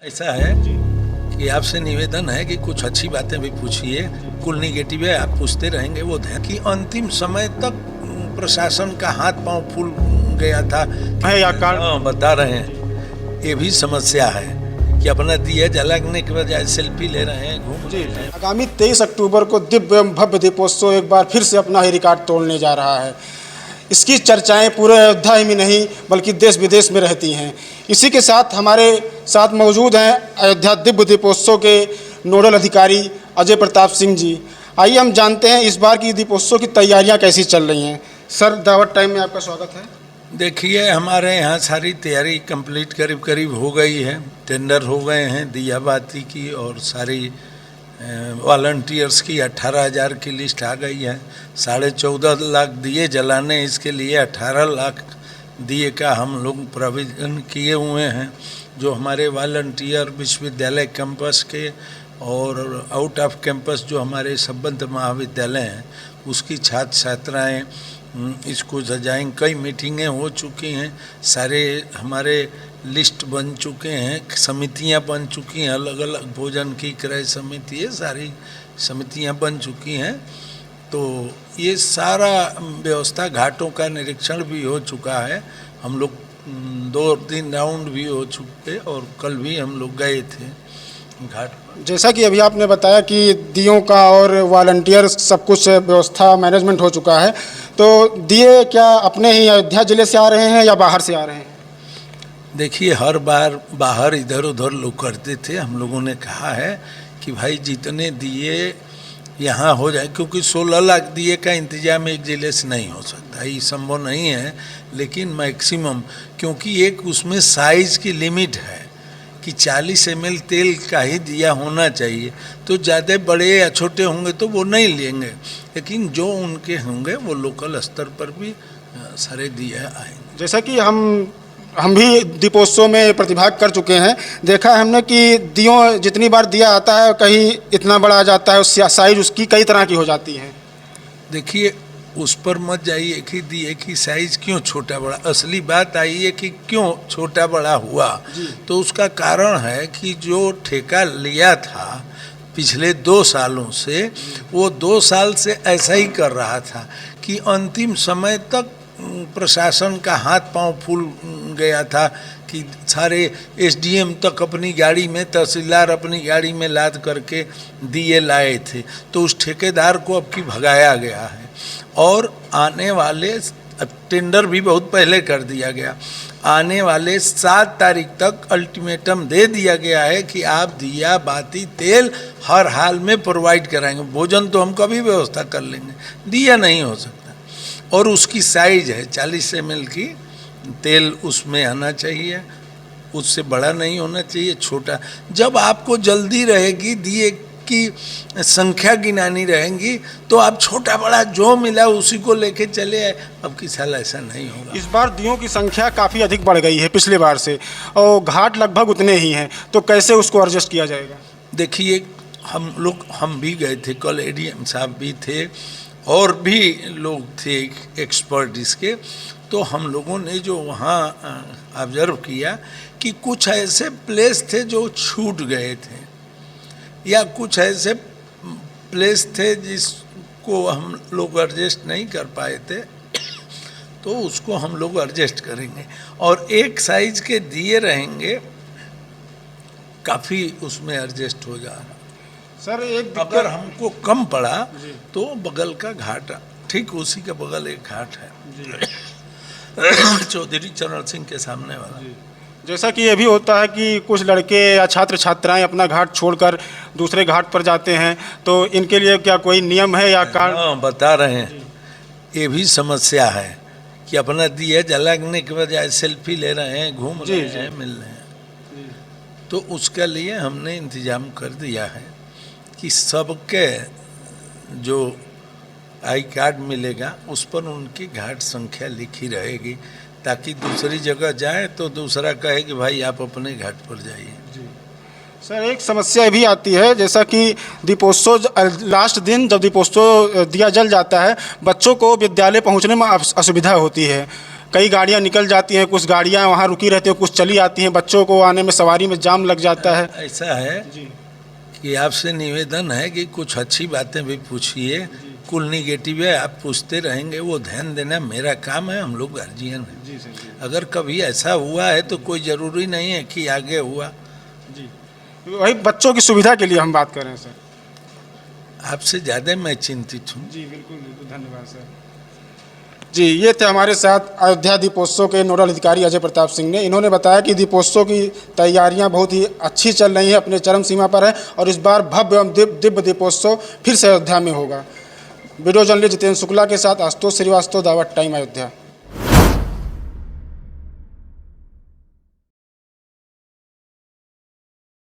ऐसा है कि आपसे निवेदन है कि कुछ अच्छी बातें भी पूछिए, कुल निगेटिव है आप पूछते रहेंगे। वो ध्यान कि अंतिम समय तक प्रशासन का हाथ पांव फूल गया था है या कार बता रहे हैं। ये भी समस्या है कि अपना दिया जलाने के बजाय सेल्फी ले रहे हैं, घूम रहे हैं। आगामी 23 अक्टूबर को दिव्य एवं भव्य दीपोत्सव एक बार फिर से अपना ही रिकॉर्ड तोड़ने जा रहा है। इसकी चर्चाएं पूरे अयोध्या ही में नहीं बल्कि देश विदेश में रहती हैं। इसी के साथ हमारे साथ मौजूद हैं अयोध्या दिव्य दीपोत्सव के नोडल अधिकारी अजय प्रताप सिंह जी। आइए हम जानते हैं इस बार की दीपोत्सव की तैयारियां कैसी चल रही हैं। सर, दावत टाइम में आपका स्वागत है। देखिए, हमारे यहाँ सारी तैयारी कंप्लीट करीब करीब हो गई है। टेंडर हो गए हैं दिया बाती की और सारी वॉलंटियर्स की 18,000 की लिस्ट आ गई है। 14.5 लाख दिए जलाने, इसके लिए 18 लाख दिए का हम लोग प्रोविजन किए हुए हैं। जो हमारे वॉलंटियर विश्वविद्यालय कैंपस के और आउट ऑफ कैंपस जो हमारे संबद्ध महाविद्यालय हैं उसकी छात्र छात्राएँ इसको सजाएंगे। कई मीटिंगें हो चुकी हैं, सारे हमारे लिस्ट बन चुके हैं, समितियां बन चुकी हैं, अलग अलग भोजन की क्रय समिति, ये सारी समितियां बन चुकी हैं। तो ये सारा व्यवस्था, घाटों का निरीक्षण भी हो चुका है। हम लोग 2-3 राउंड भी हो चुके और कल भी हम लोग गए थे घाट पर। जैसा कि अभी आपने बताया कि दियों का और वॉलंटियर सब कुछ व्यवस्था मैनेजमेंट हो चुका है, तो दिए क्या अपने ही अयोध्या ज़िले से आ रहे हैं या बाहर से आ रहे हैं? देखिए, हर बार बाहर इधर उधर लोग करते थे। हम लोगों ने कहा है कि भाई जितने दिए यहाँ हो जाए, क्योंकि 16 लाख दिए का इंतजाम एक ज़िले से नहीं हो सकता, ये संभव नहीं है। लेकिन मैक्सिमम, क्योंकि एक उसमें साइज़ की लिमिट है कि 40 ml तेल का ही दिया होना चाहिए, तो ज़्यादा बड़े या छोटे होंगे तो वो नहीं लेंगे, लेकिन जो उनके होंगे वो लोकल स्तर पर भी सारे दिए आएंगे। जैसा कि हम भी दीपोत्सव में प्रतिभाग कर चुके हैं, देखा है हमने कि दियों जितनी बार दिया आता है कहीं इतना बड़ा आ जाता है, उस साइज उसकी कई तरह की हो जाती है। देखिए, उस पर मत जाइए कि दिए की साइज़ क्यों छोटा बड़ा। असली बात आई है कि क्यों छोटा बड़ा हुआ, तो उसका कारण है कि जो ठेका लिया था पिछले 2 सालों से, वो 2 साल से ऐसा ही कर रहा था कि अंतिम समय तक प्रशासन का हाथ पांव फूल गया था कि सारे एसडीएम तक अपनी गाड़ी में, तहसीलदार अपनी गाड़ी में लाद करके दिए लाए थे। तो उस ठेकेदार को अब की भगाया गया है और आने वाले टेंडर भी बहुत पहले कर दिया गया। आने वाले 7 तारीख तक अल्टीमेटम दे दिया गया है कि आप दिया बाती तेल हर हाल में प्रोवाइड कराएंगे। भोजन तो हम कभी व्यवस्था कर लेंगे, दिया नहीं हो सकता। और उसकी साइज है 40 ml की तेल उसमें आना चाहिए, उससे बड़ा नहीं होना चाहिए, छोटा। जब आपको जल्दी रहेगी, दिए की संख्या गिनानी रहेंगी, तो आप छोटा बड़ा जो मिला उसी को लेके चले आए। अब की साल ऐसा नहीं होगा। इस बार दियों की संख्या काफ़ी अधिक बढ़ गई है पिछले बार से, और घाट लगभग उतने ही हैं, तो कैसे उसको एडजस्ट किया जाएगा? देखिए, हम भी गए थे, कल एडीएम साहब भी थे और भी लोग थे एक्सपर्ट इसके। तो हम लोगों ने जो वहाँ ऑब्जर्व किया कि कुछ ऐसे प्लेस थे जो छूट गए थे, या कुछ ऐसे प्लेस थे जिसको हम लोग एडजस्ट नहीं कर पाए थे, तो उसको हम लोग एडजस्ट करेंगे। और एक साइज के दिए रहेंगे, काफ़ी उसमें एडजस्ट हो जा रहा। सर, एक अगर हमको कम पड़ा तो बगल का घाट, ठीक उसी के बगल एक घाट है चौधरी चरण सिंह के सामने वाला। जैसा कि ये भी होता है कि कुछ लड़के या छात्र छात्राएं अपना घाट छोड़कर दूसरे घाट पर जाते हैं, तो इनके लिए क्या कोई नियम है या हाँ, बता रहे हैं। ये भी समस्या है कि अपना दिया जलाने के बजाय सेल्फी ले रहे हैं, घूम रहे हैं, मिल रहे हैं। तो उसके लिए हमने इंतजाम कर दिया है कि सबके जो आई कार्ड मिलेगा उस पर उनकी घाट संख्या लिखी रहेगी, ताकि दूसरी जगह जाए तो दूसरा कहे कि भाई आप अपने घाट पर जाइए। सर, एक समस्या भी आती है, जैसा कि दीपोत्सव लास्ट दिन जब दीपोत्सव दिया जल जाता है, बच्चों को विद्यालय पहुंचने में असुविधा होती है। कई गाड़ियाँ निकल जाती हैं, कुछ गाड़ियाँ वहाँ रुकी रहती हैं, कुछ चली आती हैं, बच्चों को आने में सवारी में जाम लग जाता है। ऐसा है कि आपसे निवेदन है कि कुछ अच्छी बातें भी पूछिए, कुल निगेटिव है आप पूछते रहेंगे, वो ध्यान देना मेरा काम है, हम लोग गार्जियन हैं। अगर कभी ऐसा हुआ है तो कोई ज़रूरी नहीं है कि आगे हुआ। वही बच्चों की सुविधा के लिए हम बात कर रहे हैं सर। आपसे ज़्यादा मैं चिंतित हूँ। जी बिल्कुल बिल्कुल, धन्यवाद सर। जी, ये थे हमारे साथ अयोध्या दीपोत्सव के नोडल अधिकारी अजय प्रताप सिंह ने। इन्होंने बताया कि दीपोत्सव की तैयारियां बहुत ही अच्छी चल रही हैं, अपने चरम सीमा पर है और इस बार भव्य एवं दिव्य दीपोत्सव फिर से अयोध्या में होगा। वीडियो जर्नलिस्ट जितेंद्र शुक्ला के साथ आशुतोष श्रीवास्तव, दावत टाइम, अयोध्या।